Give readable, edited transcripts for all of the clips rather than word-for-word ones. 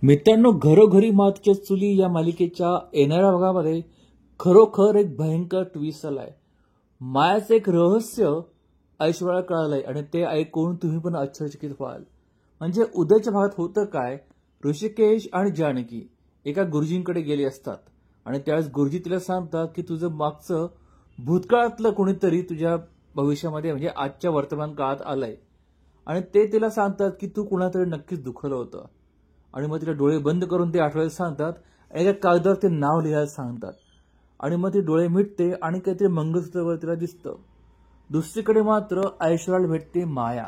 मित्रांनो, घरोघरी मातीच्या चुली या मालिकेच्या येणाऱ्या भागामध्ये खरोखर एक भयंकर ट्विस्ट आलाय. मायाचं एक रहस्य ऐश्वर्याला कळालंय आणि ते ऐकून तुम्ही पण आश्चर्यचकित व्हाल. म्हणजे उद्याच्या भागात होतं काय, ऋषिकेश आणि जानकी एका गुरुजींकडे गेले असतात आणि त्यावेळेस गुरुजी तिला सांगतात की तुझं मागचं भूतकाळातलं कोणीतरी तुझ्या भविष्यामध्ये म्हणजे आजच्या वर्तमान काळात आलंय आणि ते तिला सांगतात की तू कुणातरी नक्कीच दुखवलं होतं. आणि मग तिला डोळे बंद करून ते आठवायला सांगतात. एका कागदावर ते नाव लिहायला सांगतात आणि मग ती डोळे मिटते आणि काहीतरी मंगळसूत्रावर तिला दिसतं. दुसरीकडे मात्र ऐश्वर्याला भेटते माया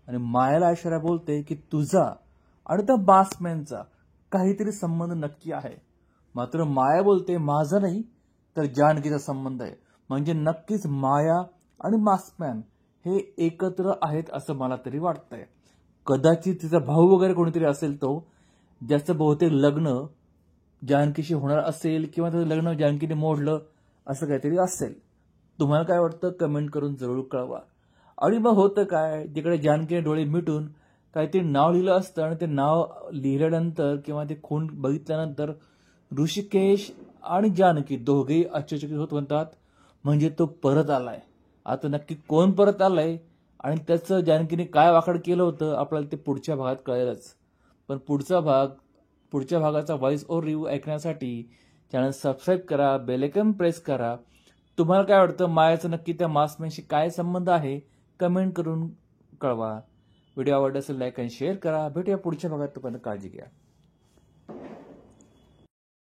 आणि मायाला ऐश्वर्या बोलते की तुझा आणि त्या बासमॅनचा काहीतरी संबंध नक्की आहे. मात्र माया बोलते माझा नाही तर जानकीचा संबंध आहे. म्हणजे नक्कीच माया आणि मास्कमॅन हे एकत्र आहेत असं मला तरी वाटतंय. कदाचित तिचा भाऊ वगैरे कोणीतरी असेल तो, ज्याचं बहुतेक लग्न जानकीशी होणार असेल किंवा त्याचं लग्न जानकीने मोडलं असं काहीतरी असेल. तुम्हाला काय वाटतं कमेंट करून जरूर कळवा. आणि मग होतं काय, जिकडे जानकीने डोळे मिटून काहीतरी नाव लिहिलं असतं आणि ते नाव लिहिल्यानंतर किंवा ते खून बघितल्यानंतर ऋषिकेश आणि जानकी दोघेही आश्चर्यचकित होत म्हणतात म्हणजे तो परत आलाय. आता नक्की कोण परत आलाय आणि त्याचं जानकीने काय वाकड केलं होतं आपल्याला ते पुढच्या भागात कळेलच. पण पुढच्या भागाचा व्हॉइस ओव्हर रिव्ह्यू ऐकण्यासाठी चॅनल सबस्क्राईब करा, बेल आयकॉन प्रेस करा. तुम्हाला काय वाटतं मायाचं नक्की त्या मास्कमॅनशी काय संबंध आहे कमेंट करून कळवा. व्हिडिओ आवडला असेल लाईक आणि शेअर करा. भेटूया पुढच्या भागात. तोपर्यंत काळजी घ्या.